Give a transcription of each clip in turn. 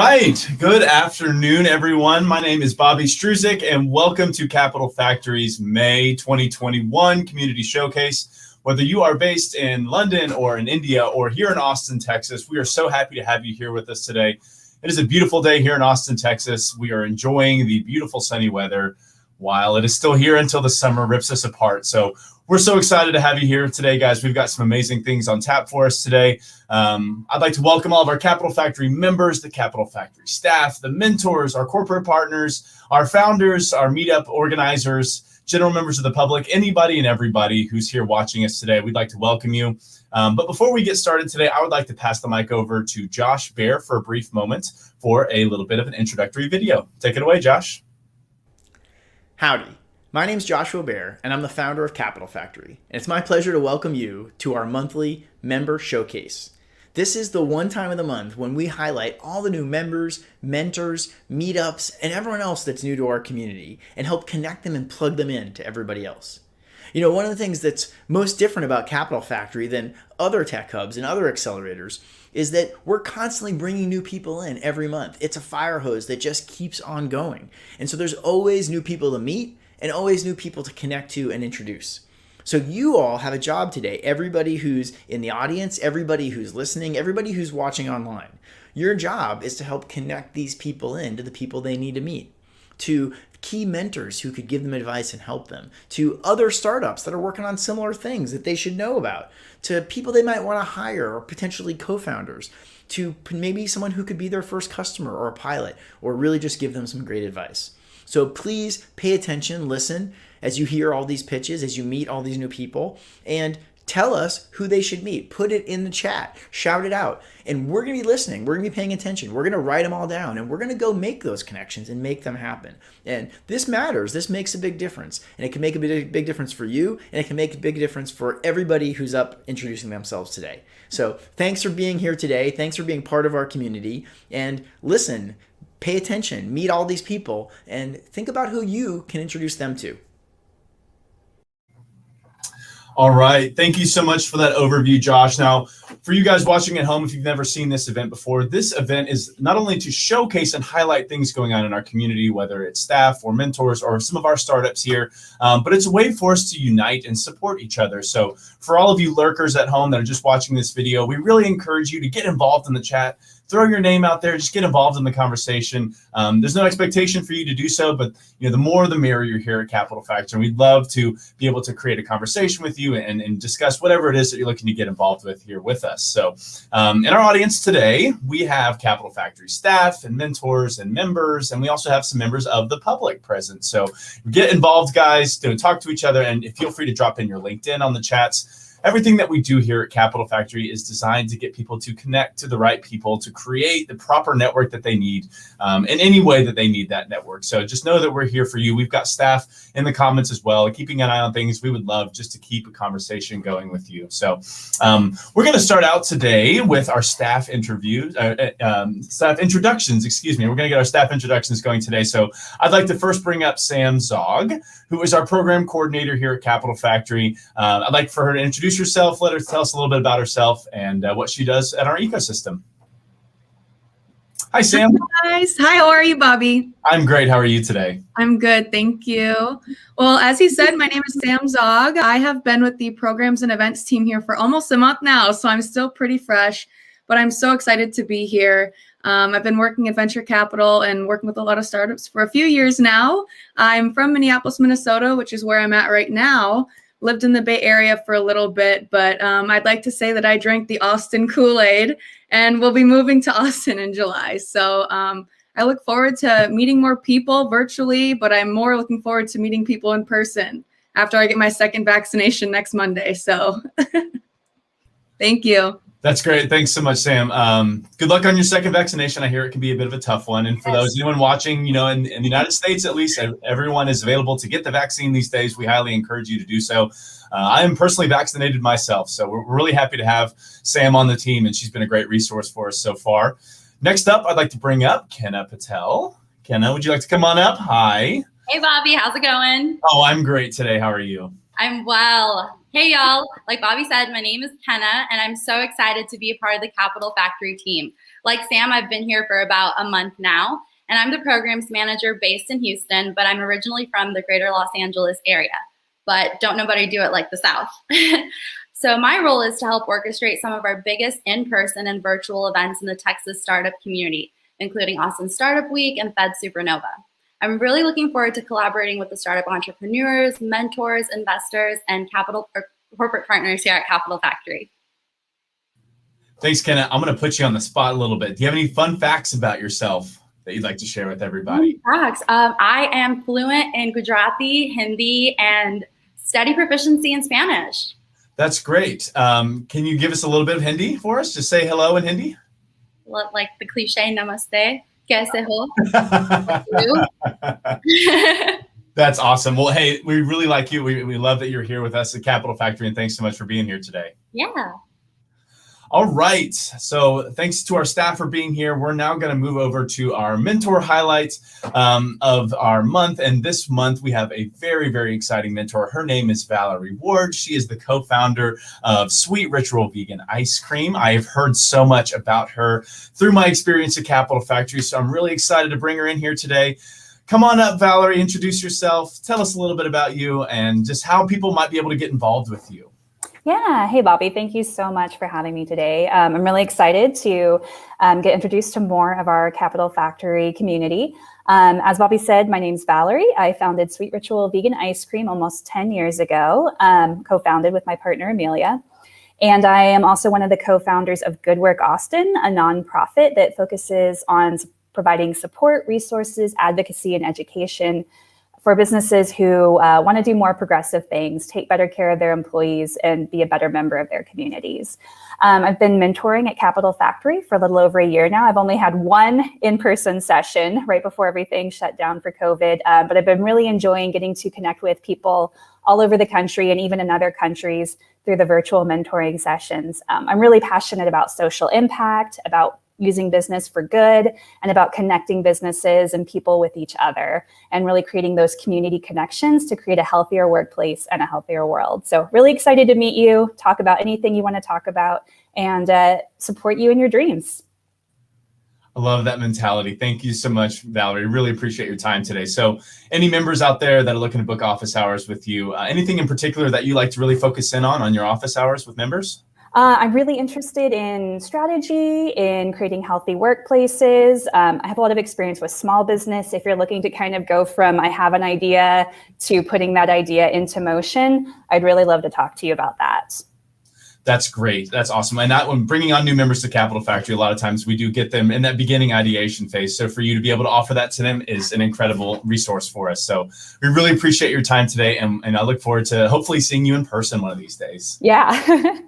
right. Good afternoon, everyone. My name is Bobby Struzik, and welcome to Capital Factory's May 2021 Community Showcase. Whether you are based in London or in India or here in Austin, Texas, we are so happy to have you here with us today. It is a beautiful day here in Austin, Texas. We are enjoying the beautiful sunny weather while it is still here until the summer rips us apart. So we're so excited to have you here today, guys. We've got some amazing things on tap for us today. I'd like to welcome all of our Capital Factory members, the Capital Factory staff, the mentors, our corporate partners, our founders, our meetup organizers, general members of the public, anybody and everybody who's here watching us today. We'd like to welcome you. But before we get started today, I would like to pass the mic over to Josh Bear for a brief moment for a little bit of an introductory video. Take it away, Josh. Howdy, my name's Joshua Bear, and I'm the founder of Capital Factory. And it's my pleasure to welcome you to our monthly member showcase. This is the one time of the month when we highlight all the new members, mentors, meetups, and everyone else that's new to our community and help connect them and plug them in to everybody else. You know, one of the things that's most different about Capital Factory than other tech hubs and other accelerators is that we're constantly bringing new people in every month. It's a fire hose that just keeps on going. And so there's always new people to meet and always new people to connect to and introduce. So you all have a job today. Everybody who's in the audience, everybody who's listening, everybody who's watching online. Your job is to help connect these people in to the people they need to meet, to key mentors who could give them advice and help them, to other startups that are working on similar things that they should know about, to people they might want to hire or potentially co-founders, to maybe someone who could be their first customer or a pilot, or really just give them some great advice. So please pay attention, listen as you hear all these pitches, as you meet all these new people, and tell us who they should meet. Put it in the chat, shout it out, and we're going to be listening. We're going to be paying attention. We're going to write them all down, and we're going to go make those connections and make them happen. And this matters. This makes a big difference, and it can make a big difference for you, and it can make a big difference for everybody who's up introducing themselves today. So thanks for being here today. Thanks for being part of our community, and listen, pay attention, meet all these people, and think about who you can introduce them to. All right. Thank you so much for that overview, Josh. Now, for you guys watching at home, if you've never seen this event before, this event is not only to showcase and highlight things going on in our community, whether it's staff or mentors or some of our startups here, but it's a way for us to unite and support each other. So for all of you lurkers at home that are just watching this video, we really encourage you to get involved in the chat. Throw your name out there, just get involved in the conversation. There's no expectation for you to do so, but the more the merrier here at Capital Factory. And we'd love to be able to create a conversation with you and discuss whatever it is that you're looking to get involved with here with us. So in our audience today, we have Capital Factory staff and mentors and members, and we also have some members of the public present. So get involved, guys, talk to each other, and feel free to drop in your LinkedIn on the chats. Everything that we do here at Capital Factory is designed to get people to connect to the right people, to create the proper network that they need in any way that they need that network. So just know that we're here for you. We've got staff in the comments as well, keeping an eye on things. We would love just to keep a conversation going with you. So we're going to start out today with our staff introductions. Excuse me. We're going to get our staff introductions going today. So I'd like to first bring up Sam Zog, who is our program coordinator here at Capital Factory. I'd like for her to introduce herself, let her tell us a little bit about herself and what she does at our ecosystem. Hi, Sam. Hi, guys. Hi, how are you, Bobby? I'm great. How are you today? I'm good, thank you. Well, as he said, my name is Sam Zog. I have been with the programs and events team here for almost a month now, so I'm still pretty fresh, but I'm so excited to be here. I've been working at venture capital and working with a lot of startups for a few years now. I'm from Minneapolis, Minnesota, which is where I'm at right now. Lived in the Bay Area for a little bit, but I'd like to say that I drank the Austin Kool-Aid and we'll be moving to Austin in July. So I look forward to meeting more people virtually, but I'm more looking forward to meeting people in person after I get my second vaccination next Monday. So thank you. That's great. Thanks so much, Sam. Good luck on your second vaccination. I hear it can be a bit of a tough one. And for anyone watching, in the United States, at least, everyone is available to get the vaccine these days. We highly encourage you to do so. I am personally vaccinated myself, so we're really happy to have Sam on the team, and she's been a great resource for us so far. Next up, I'd like to bring up Kenna Patel. Kenna, would you like to come on up? Hi. Hey, Bobby. How's it going? Oh, I'm great today. How are you? I'm well. Hey, y'all. Like Bobby said, my name is Kenna, and I'm so excited to be a part of the Capital Factory team. Like Sam, I've been here for about a month now, and I'm the programs manager based in Houston, but I'm originally from the greater Los Angeles area, but don't nobody do it like the South. So my role is to help orchestrate some of our biggest in-person and virtual events in the Texas startup community, including Austin Startup Week and Fed Supernova. I'm really looking forward to collaborating with the startup entrepreneurs, mentors, investors, and corporate partners here at Capital Factory. Thanks, Kenna. I'm going to put you on the spot a little bit. Do you have any fun facts about yourself that you'd like to share with everybody? Facts. I am fluent in Gujarati, Hindi, and steady proficiency in Spanish. That's great. Can you give us a little bit of Hindi for us? Just say hello in Hindi. Like the cliche, namaste, kaise ho? That's awesome. Well, hey, we really like you. We love that you're here with us at Capital Factory, and thanks so much for being here today. Yeah. All right. So thanks to our staff for being here. We're now going to move over to our mentor highlights of our month. And this month, we have a very, very exciting mentor. Her name is Valerie Ward. She is the co-founder of Sweet Ritual Vegan Ice Cream. I have heard so much about her through my experience at Capital Factory. So I'm really excited to bring her in here today. Come on up, Valerie. Introduce yourself. Tell us a little bit about you and just how people might be able to get involved with you. Yeah. Hey, Bobby. Thank you so much for having me today. I'm really excited to get introduced to more of our Capital Factory community. As Bobby said, my name's Valerie. I founded Sweet Ritual Vegan Ice Cream almost 10 years ago, co-founded with my partner, Amelia. And I am also one of the co-founders of Good Work Austin, a nonprofit that focuses on providing support, resources, advocacy, and education for businesses who want to do more progressive things, take better care of their employees, and be a better member of their communities. I've been mentoring at Capital Factory for a little over a year now. I've only had one in-person session right before everything shut down for COVID, but I've been really enjoying getting to connect with people all over the country and even in other countries through the virtual mentoring sessions. I'm really passionate about social impact, about using business for good, and about connecting businesses and people with each other and really creating those community connections to create a healthier workplace and a healthier world. So really excited to meet you, talk about anything you want to talk about, and support you in your dreams. I love that mentality. Thank you so much, Valerie. Really appreciate your time today. So any members out there that are looking to book office hours with you, anything in particular that you like to really focus in on your office hours with members? I'm really interested in strategy, in creating healthy workplaces. I have a lot of experience with small business. If you're looking to kind of go from I have an idea to putting that idea into motion, I'd really love to talk to you about that. That's great. That's awesome. And that when bringing on new members to Capital Factory, a lot of times we do get them in that beginning ideation phase. So for you to be able to offer that to them is an incredible resource for us. So we really appreciate your time today. And I look forward to hopefully seeing you in person one of these days. Yeah.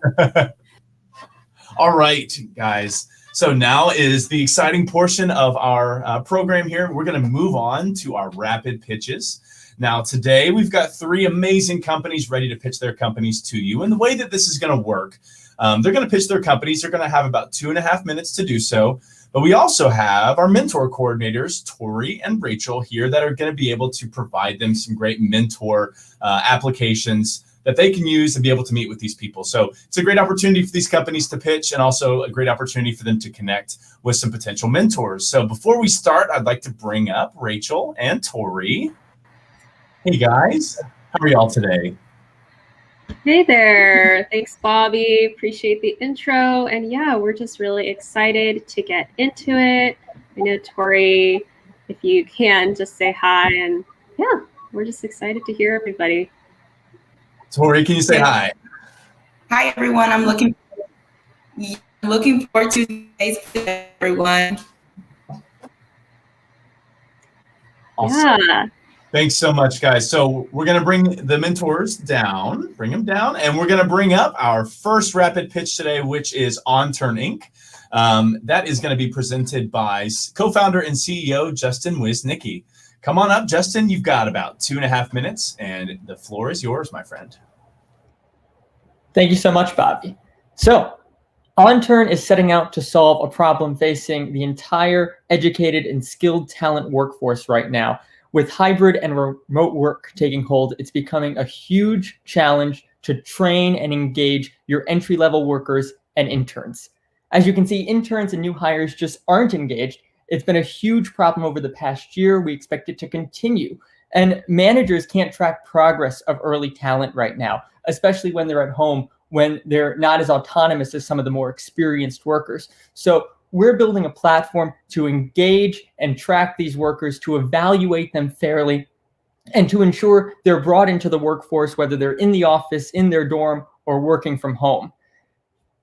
All right, guys. So now is the exciting portion of our program here. We're going to move on to our rapid pitches. Now, today we've got 3 amazing companies ready to pitch their companies to you. And the way that this is going to work, they're going to pitch their companies. They're going to have about 2.5 minutes to do so. But we also have our mentor coordinators, Tori and Rachel, here that are going to be able to provide them some great mentor applications that they can use and be able to meet with these people. So it's a great opportunity for these companies to pitch and also a great opportunity for them to connect with some potential mentors. So before we start, I'd like to bring up Rachel and Tori. Hey guys, how are y'all today? Hey there. Thanks, Bobby. Appreciate the intro. And yeah, we're just really excited to get into it. I know, Tori, if you can, just say hi. And yeah, we're just excited to hear everybody. Tori, can you say hi? Hi, everyone. I'm looking forward to today's video, everyone. Awesome. Yeah. Thanks so much, guys. So we're going to bring the mentors down, and we're going to bring up our first rapid pitch today, which is On Turn Inc. That is going to be presented by co-founder and CEO Justin Wisnicki. Come on up, Justin. You've got about 2.5 minutes, and the floor is yours, my friend. Thank you so much, Bobby. So, OnTurn is setting out to solve a problem facing the entire educated and skilled talent workforce right now. With hybrid and remote work taking hold, it's becoming a huge challenge to train and engage your entry-level workers and interns. As you can see, interns and new hires just aren't engaged. It's been a huge problem over the past year. We expect it to continue. And managers can't track progress of early talent right now, especially when they're at home, when they're not as autonomous as some of the more experienced workers. So we're building a platform to engage and track these workers, to evaluate them fairly, and to ensure they're brought into the workforce, whether they're in the office, in their dorm, or working from home.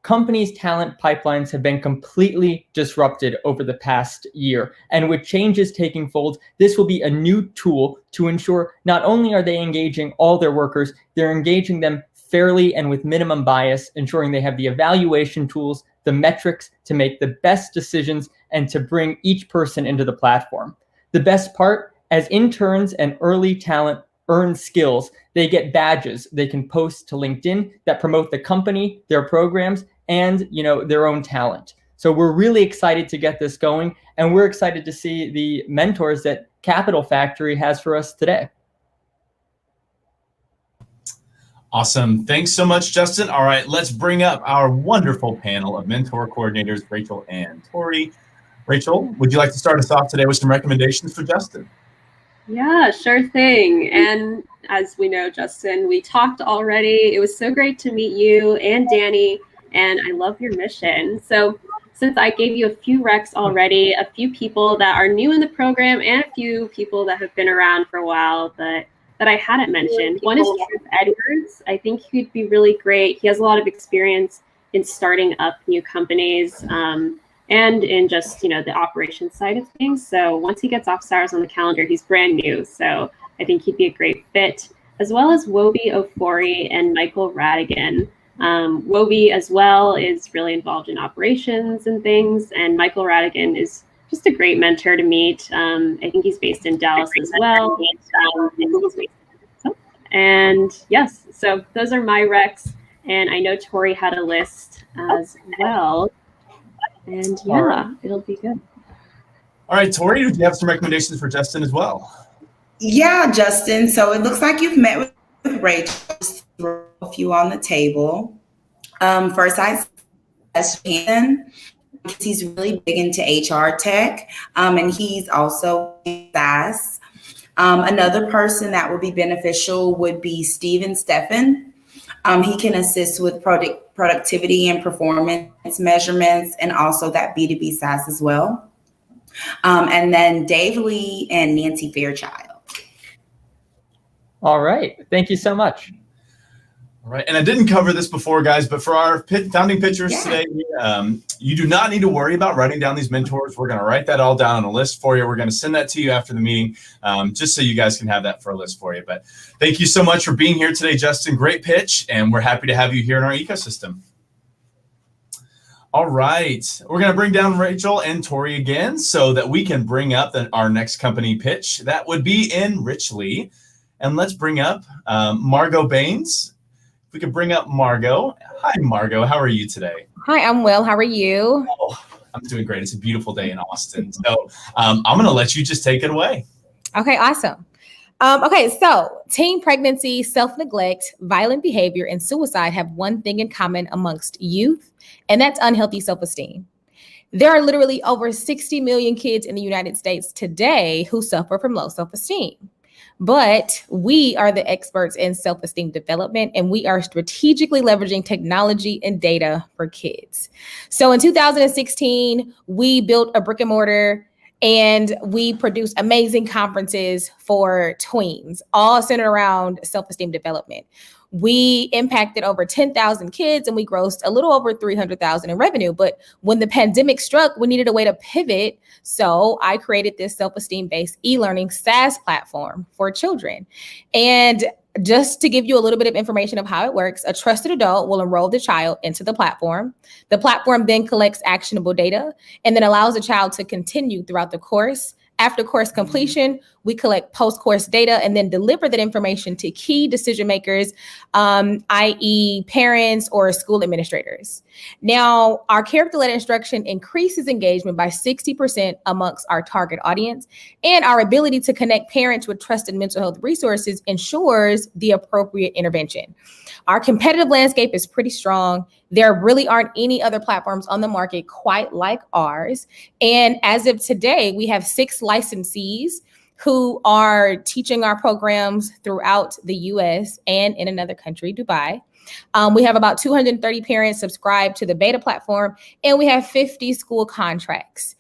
Companies' talent pipelines have been completely disrupted over the past year. And with changes taking fold, this will be a new tool to ensure not only are they engaging all their workers, they're engaging them fairly and with minimum bias, ensuring they have the evaluation tools, the metrics to make the best decisions and to bring each person into the platform. The best part, as interns and early talent earn skills, they get badges they can post to LinkedIn that promote the company, their programs, and their own talent. So we're really excited to get this going, and we're excited to see the mentors that Capital Factory has for us today. Awesome. Thanks so much, Justin. All right, let's bring up our wonderful panel of mentor coordinators, Rachel and Tori. Rachel, would you like to start us off today with some recommendations for Justin? Yeah, sure thing. And as we know, Justin, we talked already. It was so great to meet you and Danny, and I love your mission. So since I gave you a few recs already, a few people that are new in the program and a few people that have been around for a while that I hadn't mentioned. One is Truth Edwards. I think he'd be really great. He has a lot of experience in starting up new companies and in just, the operations side of things. So once he gets off hours on the calendar, he's brand new. So I think he'd be a great fit, as well as Wobi Ofori and Michael Radigan. Wobi as well is really involved in operations and things. And Michael Radigan is just a great mentor to meet. I think he's based in Dallas as well. And yes, so those are my recs. And I know Tori had a list as well. And yeah, it'll be good. All right, Tori, do you have some recommendations for Justin as well? Yeah, Justin. So it looks like you've met with Rachel. Just throw a few on the table. First, I suggest because he's really big into HR tech, and he's also SaaS. Another person that would be beneficial would be Steven Steffen. He can assist with productivity and performance measurements, and also that B2B SaaS as well. And then Dave Lee and Nancy Fairchild. All right. Thank you so much. All right. And I didn't cover this before, guys, but for our founding pitchers today, you do not need to worry about writing down these mentors. We're going to write that all down on a list for you. We're going to send that to you after the meeting, just so you guys can have that for a list for you. But thank you so much for being here today, Justin. Great pitch, and we're happy to have you here in our ecosystem. All right. We're going to bring down Rachel and Tori again so that we can bring up our next company pitch. That would be in Richley. And let's bring up Margot Baines. If we could bring up Margot. Hi, Margot. How are you today? Hi, I'm well. How are you? Oh, I'm doing great. It's a beautiful day in Austin. So I'm going to let you just take it away. Okay, awesome. Okay, so teen pregnancy, self-neglect, violent behavior, and suicide have one thing in common amongst youth, and that's unhealthy self-esteem. There are literally over 60 million kids in the United States today who suffer from low self-esteem. But we are the experts in self-esteem development, and we are strategically leveraging technology and data for kids. So in 2016, we built a brick and mortar and we produced amazing conferences for tweens, all centered around self-esteem development. We impacted over 10,000 kids and we grossed a little over 300,000 in revenue. But when the pandemic struck, we needed a way to pivot. So I created this self-esteem-based e-learning SaaS platform for children. And just to give you a little bit of information of how it works, a trusted adult will enroll the child into the platform. The platform then collects actionable data and then allows the child to continue throughout the course. After course completion, we collect post-course data and then deliver that information to key decision makers, i.e. parents or school administrators. Now, our character-led instruction increases engagement by 60% amongst our target audience, and our ability to connect parents with trusted mental health resources ensures the appropriate intervention. Our competitive landscape is pretty strong. There really aren't any other platforms on the market quite like ours. And as of today, we have 6 licensees who are teaching our programs throughout the US and in another country, Dubai. We have about 230 parents subscribed to the beta platform, and we have 50 school contracts.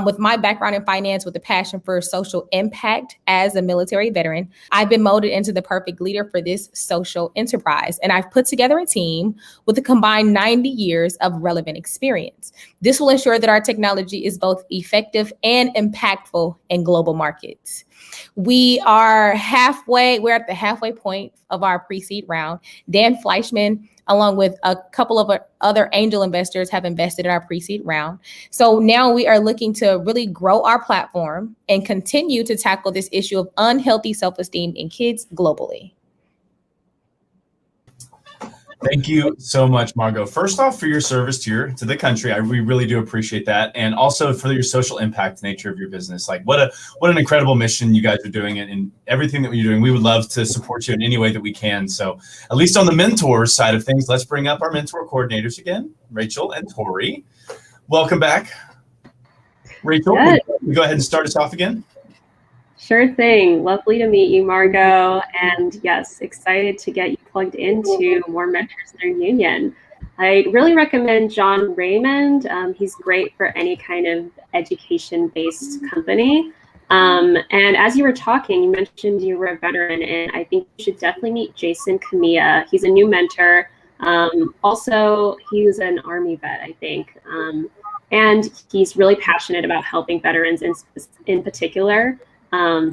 With my background in finance with a passion for social impact as a military veteran, I've been molded into the perfect leader for this social enterprise. And I've put together a team with a combined 90 years of relevant experience. This will ensure that our technology is both effective and impactful in global markets. We're at the halfway point of our pre-seed round. Dan Fleischman, along with a couple of other angel investors, have invested in our pre-seed round. So now we are looking to really grow our platform and continue to tackle this issue of unhealthy self-esteem in kids globally. Thank you so much, Margot. First off, for your service to the country, we really do appreciate that, and also for your social impact nature of your business. Like, what an incredible mission you guys are doing, and everything that you're doing. We would love to support you in any way that we can. So, at least on the mentor side of things, let's bring up our mentor coordinators again, Rachel and Tori. Welcome back, Rachel. Yes. Go ahead and start us off again. Sure thing. Lovely to meet you, Margot. And yes, excited to get you plugged into more Mentors in our union. I really recommend John Raymond. He's great for any kind of education-based company. And as you were talking, you mentioned you were a veteran, and I think you should definitely meet Jason Camilla. He's a new mentor. Also, he was an Army vet, I think. And he's really passionate about helping veterans in particular.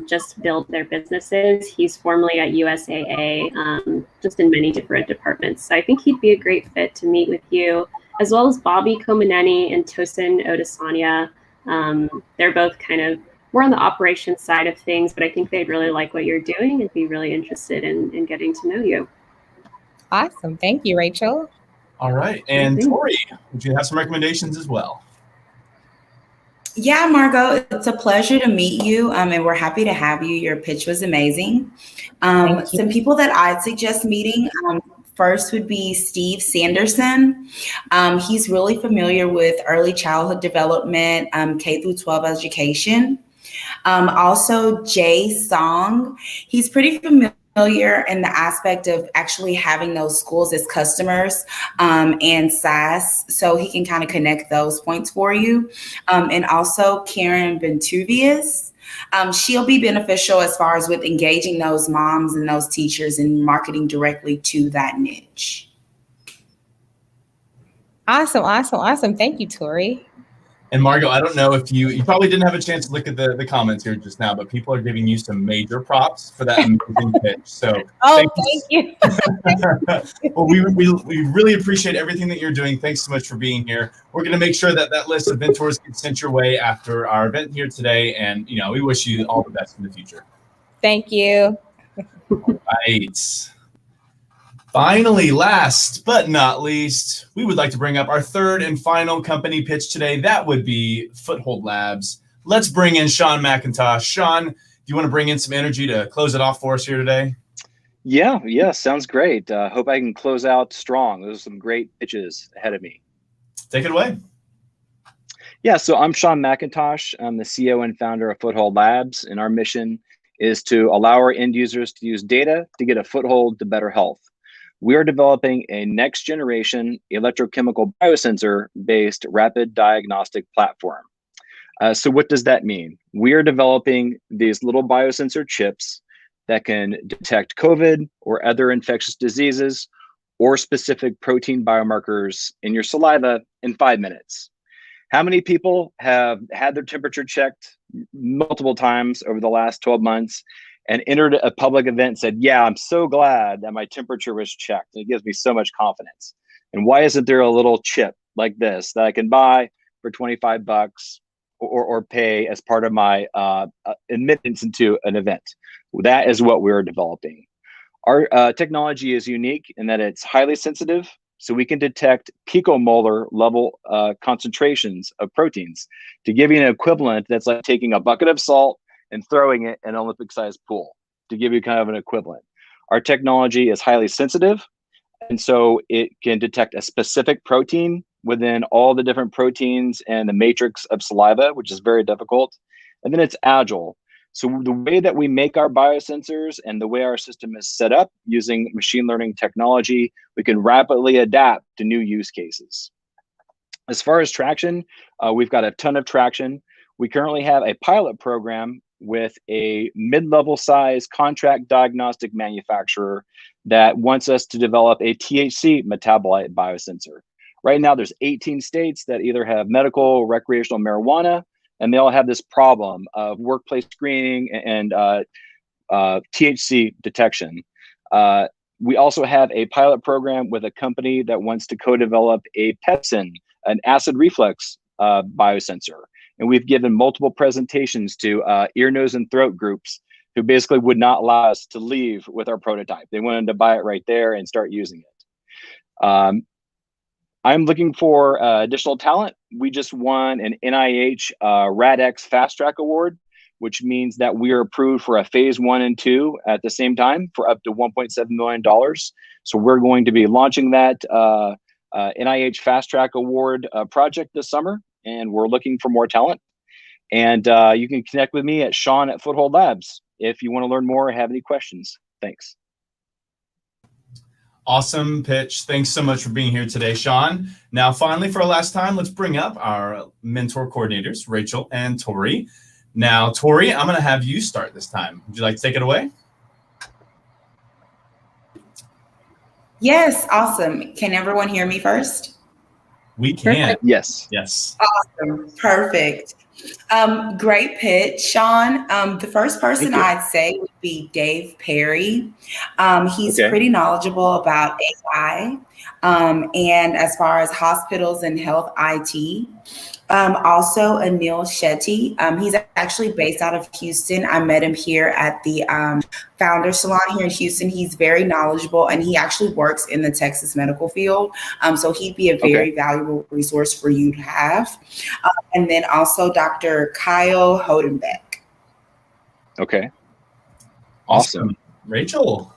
Just build their businesses. He's formerly at USAA, just in many different departments. So I think he'd be a great fit to meet with you, as well as Bobby Komaneni and Tosin Odesanya. They're both kind of more on the operations side of things, but I think they'd really like what you're doing and be really interested in getting to know you. Awesome. Thank you, Rachel. All right. And Tori, would you have some recommendations as well? Yeah, Margot, it's a pleasure to meet you, and we're happy to have you. Your pitch was amazing. Some people that I'd suggest meeting, first would be Steve Sanderson. He's really familiar with early childhood development, K through 12 education. Also, Jay Song, he's pretty familiar in the aspect of actually having those schools as customers and SaaS, so he can kind of connect those points for you. And also Karen Ventuvius. She'll be beneficial as far as with engaging those moms and those teachers and marketing directly to that niche. Awesome. Thank you, Tori. And Margot, I don't know if you probably didn't have a chance to look at the comments here just now, but people are giving you some major props for that amazing pitch. So thank you. Well, we really appreciate everything that you're doing. Thanks so much for being here. We're going to make sure that list of mentors gets sent your way after our event here today. And, we wish you all the best in the future. Thank you. All right. Finally, last but not least, we would like to bring up our third and final company pitch today. That would be Foothold Labs. Let's bring in Sean McIntosh. Sean, do you want to bring in some energy to close it off for us here today? Yeah, sounds great. Hope I can close out strong. There's some great pitches ahead of me. Take it away. Yeah, so I'm Sean McIntosh. I'm the CEO and founder of Foothold Labs, and our mission is to allow our end users to use data to get a foothold to better health. We are developing a next generation electrochemical biosensor-based rapid diagnostic platform. So what does that mean? We are developing these little biosensor chips that can detect COVID or other infectious diseases or specific protein biomarkers in your saliva in 5 minutes. How many people have had their temperature checked multiple times over the last 12 months and entered a public event and said, yeah, I'm so glad that my temperature was checked. It gives me so much confidence. And why isn't there a little chip like this that I can buy for $25 or pay as part of my admittance into an event? That is what we're developing. Our technology is unique in that it's highly sensitive, so we can detect picomolar level concentrations of proteins to give you an equivalent that's like taking a bucket of salt and throwing it in an Olympic-sized pool, to give you kind of an equivalent. Our technology is highly sensitive. And so it can detect a specific protein within all the different proteins and the matrix of saliva, which is very difficult. And then it's agile. So the way that we make our biosensors and the way our system is set up using machine learning technology, we can rapidly adapt to new use cases. As far as traction, we've got a ton of traction. We currently have a pilot program with a mid-level size contract diagnostic manufacturer that wants us to develop a THC metabolite biosensor. Right now, there's 18 states that either have medical or recreational marijuana, and they all have this problem of workplace screening and THC detection. We also have a pilot program with a company that wants to co-develop a pepsin, an acid reflux biosensor. And we've given multiple presentations to ear, nose, and throat groups who basically would not allow us to leave with our prototype. They wanted to buy it right there and start using it. I'm looking for additional talent. We just won an NIH RADx Fast Track Award, which means that we are approved for a phase 1 and 2 at the same time for up to $1.7 million. So we're going to be launching that NIH Fast Track Award project this summer, and we're looking for more talent. And you can connect with me at Sean@Foothold Labs if you want to learn more or have any questions. Thanks. Awesome pitch. Thanks so much for being here today, Sean. Now, finally, for our last time, let's bring up our mentor coordinators, Rachel and Tori. Now, Tori, I'm going to have you start this time. Would you like to take it away? Yes, awesome. Can everyone hear me first? We can. Perfect. Yes. Yes. Awesome. Perfect. Great pitch, Sean. The first person I'd say would be Dave Perry. He's pretty knowledgeable about AI and as far as hospitals and health IT. Also, Anil Shetty. He's actually based out of Houston. I met him here at the Founder Salon here in Houston. He's very knowledgeable, and he actually works in the Texas medical field. So he'd be a very valuable resource for you to have. And then also Dr. Kyle Hodenbeck. Okay. Awesome. Rachel.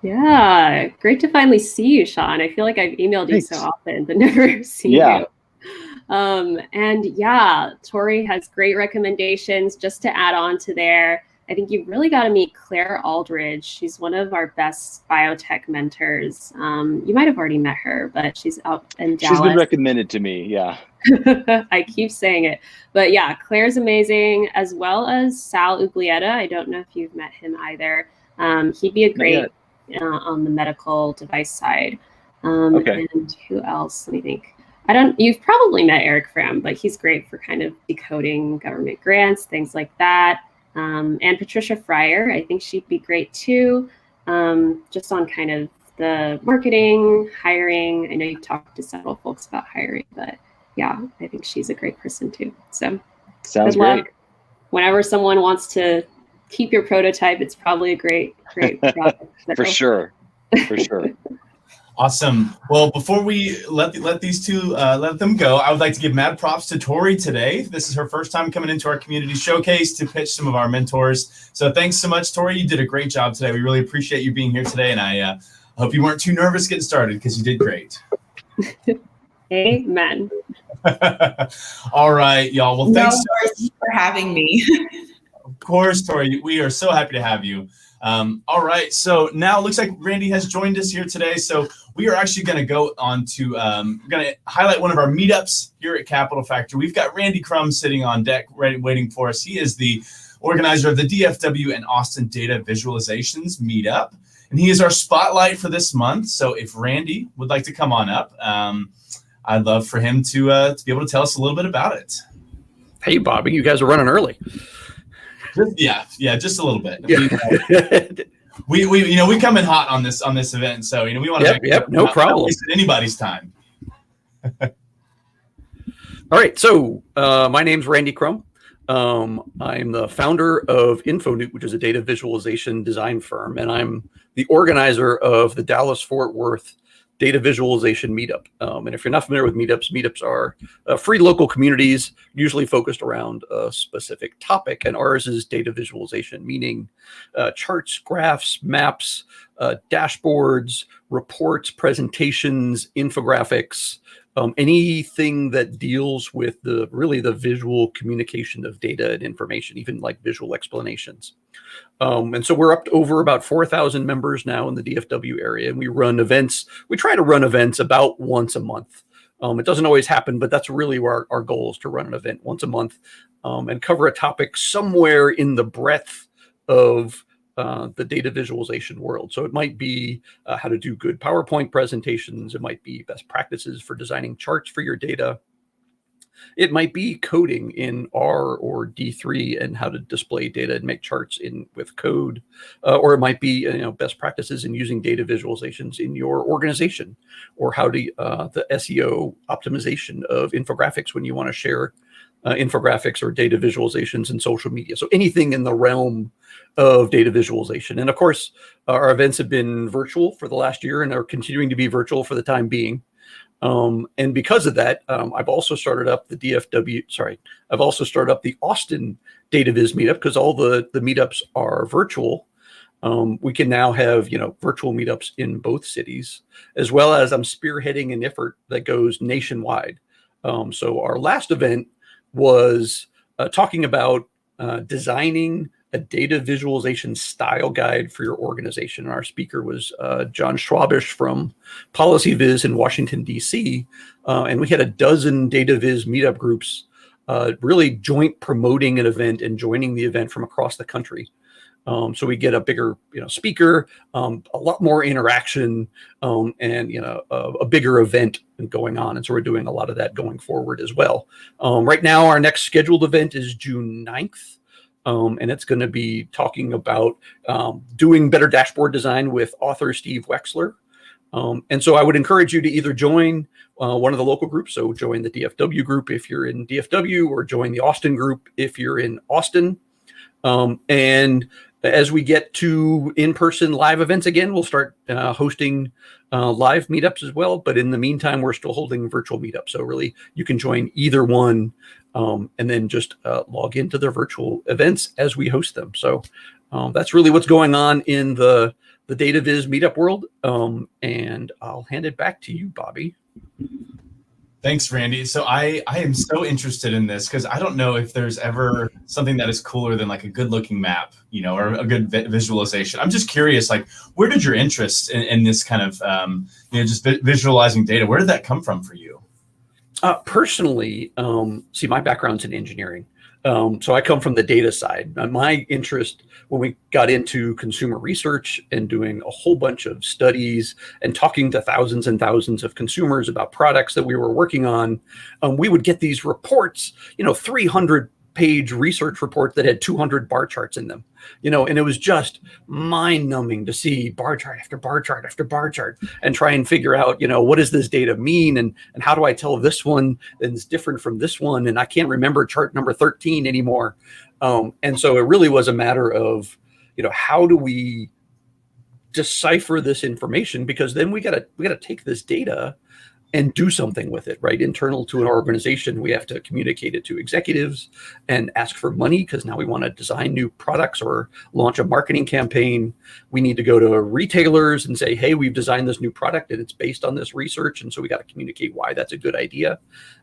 Yeah, great to finally see you, Sean. I feel like I've emailed you so often, but never seen you. And yeah, Tori has great recommendations. Just to add on to there, I think you've really got to meet Claire Aldridge. She's one of our best biotech mentors. You might have already met her, but she's out in Dallas. She's been recommended to me, yeah. I keep saying it. But yeah, Claire's amazing, as well as Sal Uglietta. I don't know if you've met him either. He'd be a great on the medical device side. And who else? Let me think. You've probably met Eric Fram, but he's great for kind of decoding government grants, things like that. And Patricia Fryer, I think she'd be great too, just on kind of the marketing, hiring. I know you've talked to several folks about hiring, but yeah, I think she's a great person too. So sounds good luck. Whenever someone wants to keep your prototype, it's probably a great product. For sure. Awesome. Well, before we let these two let them go, I would like to give mad props to Tori today. This is her first time coming into our community showcase to pitch some of our mentors. So thanks so much, Tori. You did a great job today. We really appreciate you being here today, and I hope you weren't too nervous getting started because you did great. Amen. All right, y'all. Well, thanks for having me. Of course, Tori. We are so happy to have you. All right, so now it looks like Randy has joined us here today. So we are actually going to go on to we're going to highlight one of our meetups here at Capital Factory. We've got Randy Crum sitting on deck waiting for us. He is the organizer of the DFW and Austin Data Visualizations Meetup, and he is our spotlight for this month. So if Randy would like to come on up, I'd love for him to be able to tell us a little bit about it. Hey, Bobby, you guys are running early. Yeah, just a little bit. We come in hot on this event, so we want to no problem. Not waste anybody's time. All right, so my name's Randy Crum. I'm the founder of InfoNewt, which is a data visualization design firm, and I'm the organizer of the Dallas-Fort Worth data visualization meetup. And if you're not familiar with meetups, meetups are free local communities, usually focused around a specific topic. And ours is data visualization, meaning charts, graphs, maps, dashboards, reports, presentations, infographics, anything that deals with the visual communication of data and information, even like visual explanations. And so we're up to over about 4,000 members now in the DFW area, and we run events. We try to run events about once a month. It doesn't always happen, but that's really where our goal is, to run an event once a month and cover a topic somewhere in the breadth of the data visualization world. So it might be how to do good PowerPoint presentations. It might be best practices for designing charts for your data. It might be coding in R or D3 and how to display data and make charts with code, or it might be best practices in using data visualizations in your organization, or how to the SEO optimization of infographics when you want to share infographics or data visualizations in social media. So anything in the realm of data visualization. And of course, our events have been virtual for the last year and are continuing to be virtual for the time being. And because of that, I've also started up the Austin Data Viz meetup, because all the meetups are virtual. We can now have, virtual meetups in both cities, as well as I'm spearheading an effort that goes nationwide. So our last event was talking about designing a data visualization style guide for your organization. And our speaker was John Schwabish from Policy Viz in Washington, D.C. And we had a dozen data viz meetup groups really joint promoting an event and joining the event from across the country. So we get a bigger, speaker, a lot more interaction, and a bigger event going on. And so we're doing a lot of that going forward as well. Right now, our next scheduled event is June 9th. And it's going to be talking about doing better dashboard design with author Steve Wexler. And so I would encourage you to either join one of the local groups. So join the DFW group if you're in DFW, or join the Austin group if you're in Austin. And as we get to in-person live events again, we'll start hosting live meetups as well. But in the meantime, we're still holding virtual meetups. So really, you can join either one and then just log into their virtual events as we host them. So that's really what's going on in the Data Viz meetup world. And I'll hand it back to you, Bobby. Thanks, Randy. So I am so interested in this, because I don't know if there's ever something that is cooler than like a good looking map, or a good visualization. I'm just curious, like, where did your interest in this kind of, just visualizing data, where did that come from for you? Personally, see, my background's in engineering. So I come from the data side. My interest, when we got into consumer research and doing a whole bunch of studies and talking to thousands and thousands of consumers about products that we were working on, we would get these reports, 300-page research reports that had 200 bar charts in them, and it was just mind-numbing to see bar chart after bar chart after bar chart and try and figure out, what does this data mean, and how do I tell this one is different from this one, and I can't remember chart number 13 anymore. And so it really was a matter of, how do we decipher this information, because then we gotta take this data and do something with it, right? Internal to an organization, we have to communicate it to executives and ask for money, because now we want to design new products or launch a marketing campaign. We need to go to retailers and say, hey, we've designed this new product and it's based on this research. And so we got to communicate why that's a good idea,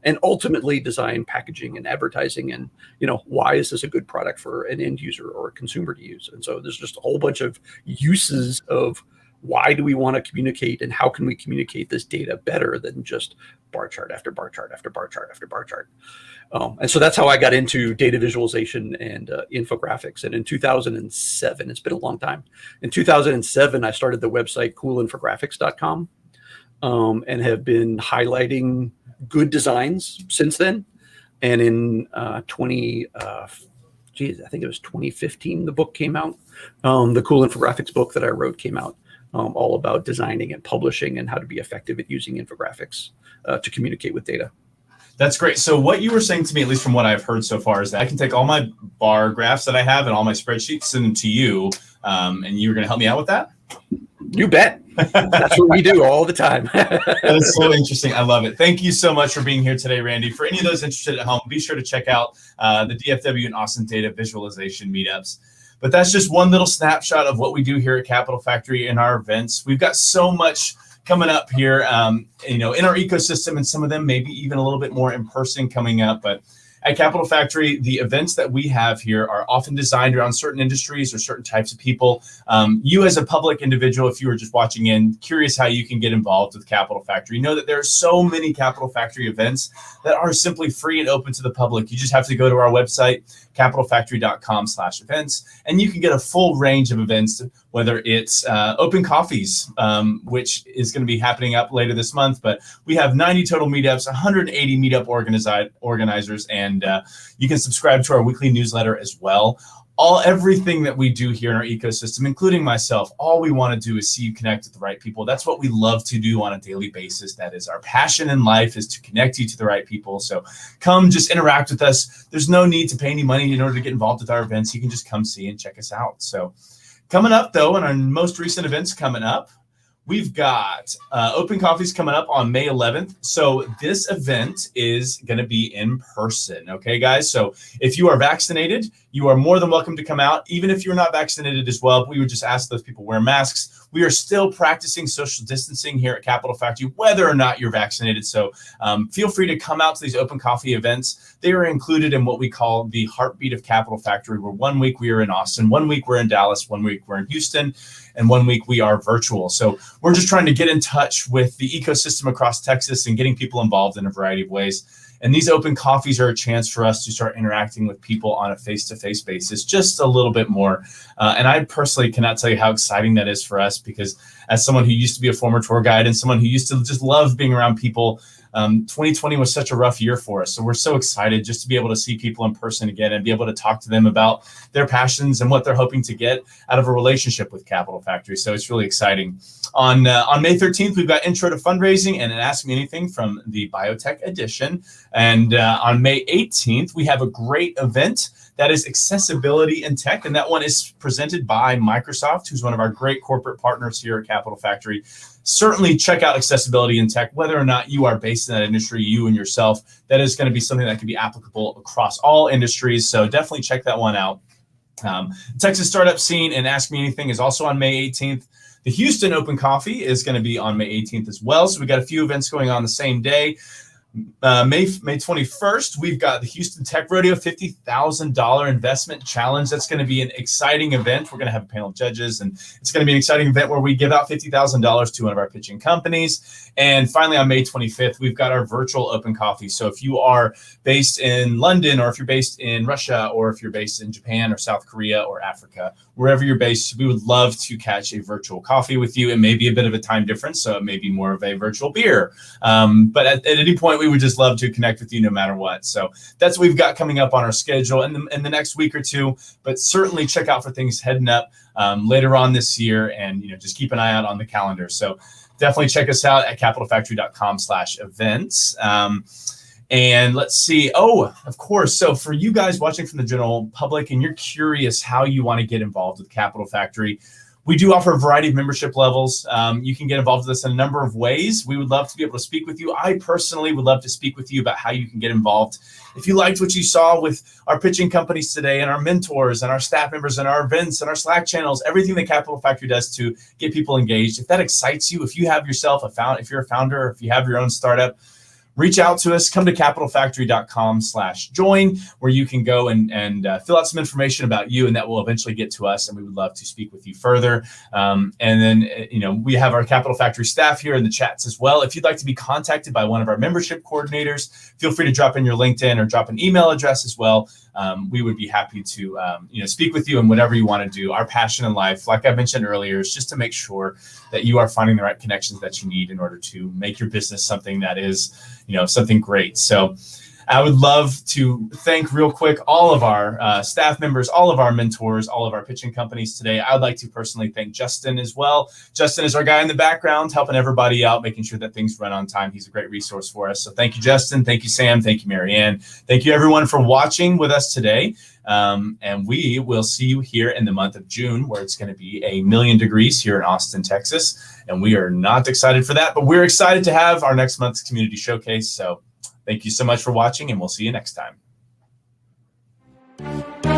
and ultimately design packaging and advertising and, why is this a good product for an end user or a consumer to use? And so there's just a whole bunch of uses of why do we want to communicate, and how can we communicate this data better than just bar chart after bar chart after bar chart after bar chart? And so that's how I got into data visualization and infographics. And in 2007, it's been a long time. In 2007, I started the website coolinfographics.com and have been highlighting good designs since then. And in I think it was 2015, the book came out. The Cool Infographics book that I wrote came out. All about designing and publishing and how to be effective at using infographics to communicate with data. That's great. So what you were saying to me, at least from what I've heard so far, is that I can take all my bar graphs that I have and all my spreadsheets, send them to you, and you're going to help me out with that? You bet. That's what we do all the time. That is so interesting. I love it. Thank you so much for being here today, Randy. For any of those interested at home, be sure to check out the DFW and Austin Data Visualization Meetups. But that's just one little snapshot of what we do here at Capital Factory in our events. We've got so much coming up here, in our ecosystem, and some of them maybe even a little bit more in person coming up. But at Capital Factory, the events that we have here are often designed around certain industries or certain types of people. You as a public individual, if you were just watching in, curious how you can get involved with Capital Factory, know that there are so many Capital Factory events that are simply free and open to the public. You just have to go to our website, capitalfactory.com/events, and you can get a full range of events, whether it's open coffees, which is going to be happening up later this month. But we have 90 total meetups, 180 meetup organizers, and you can subscribe to our weekly newsletter as well. Everything that we do here in our ecosystem, including myself, all we want to do is see you connect with the right people. That's what we love to do on a daily basis. That is our passion in life, is to connect you to the right people. So come just interact with us. There's no need to pay any money in order to get involved with our events. You can just come see and check us out. So coming up, though, in our most recent events coming up, we've got open coffees coming up on May 11th. So this event is going to be in person. Okay, guys. So if you are vaccinated, you are more than welcome to come out. Even if you're not vaccinated as well, we would just ask those people wear masks. We are still practicing social distancing here at Capital Factory, whether or not you're vaccinated. So feel free to come out to these open coffee events. They are included in what we call the heartbeat of Capital Factory, where 1 week we are in Austin, 1 week we're in Dallas, 1 week we're in Houston, and 1 week we are virtual. So we're just trying to get in touch with the ecosystem across Texas and getting people involved in a variety of ways. And these open coffees are a chance for us to start interacting with people on a face-to-face basis just a little bit more. And I personally cannot tell you how exciting that is for us, because as someone who used to be a former tour guide and someone who used to just love being around people, 2020 was such a rough year for us. So we're so excited just to be able to see people in person again and be able to talk to them about their passions and what they're hoping to get out of a relationship with Capital Factory. So it's really exciting. On May 13th, we've got Intro to Fundraising and an Ask Me Anything from the Biotech Edition. And on May 18th, we have a great event that is Accessibility in Tech. And that one is presented by Microsoft, who's one of our great corporate partners here at Capital Factory. Certainly check out Accessibility in Tech, whether or not you are based in that industry, you and yourself. That is going to be something that can be applicable across all industries. So definitely check that one out. Texas Startup Scene and Ask Me Anything is also on May 18th. The Houston Open Coffee is going to be on May 18th as well. So we got a few events going on the same day. May 21st, we've got the Houston Tech Rodeo $50,000 investment challenge. That's going to be an exciting event. We're going to have a panel of judges, and it's going to be an exciting event where we give out $50,000 to one of our pitching companies. And finally, on May 25th, we've got our virtual open coffee. So if you are based in London, or if you're based in Russia, or if you're based in Japan or South Korea or Africa, wherever you're based, we would love to catch a virtual coffee with you. It may be a bit of a time difference, so it may be more of a virtual beer. But at any point, we would just love to connect with you no matter what. So that's what we've got coming up on our schedule in the next week or two. But certainly check out for things heading up later on this year, and just keep an eye out on the calendar. So definitely check us out at capitalfactory.com/events. And let's see. Oh, of course. So for you guys watching from the general public and you're curious how you want to get involved with Capital Factory, we do offer a variety of membership levels. You can get involved with us in a number of ways. We would love to be able to speak with you. I personally would love to speak with you about how you can get involved. If you liked what you saw with our pitching companies today, and our mentors and our staff members and our events and our Slack channels, everything that Capital Factory does to get people engaged, if that excites you, if you have yourself if you're a founder, or if you have your own startup, reach out to us. Come to capitalfactory.com/join, where you can go and fill out some information about you, and that will eventually get to us, and we would love to speak with you further. And then, we have our Capital Factory staff here in the chats as well. If you'd like to be contacted by one of our membership coordinators, feel free to drop in your LinkedIn or drop an email address as well. We would be happy to speak with you in whatever you want to do. Our passion in life, like I mentioned earlier, is just to make sure that you are finding the right connections that you need in order to make your business something that is something great. So I would love to thank real quick all of our staff members, all of our mentors, all of our pitching companies today. I would like to personally thank Justin as well. Justin is our guy in the background, helping everybody out, making sure that things run on time. He's a great resource for us. So thank you, Justin. Thank you, Sam. Thank you, Marianne. Thank you, everyone, for watching with us today. And we will see you here in the month of June, where it's going to be 1,000,000 degrees here in Austin, Texas. And we are not excited for that, but we're excited to have our next month's community showcase. So thank you so much for watching, and we'll see you next time.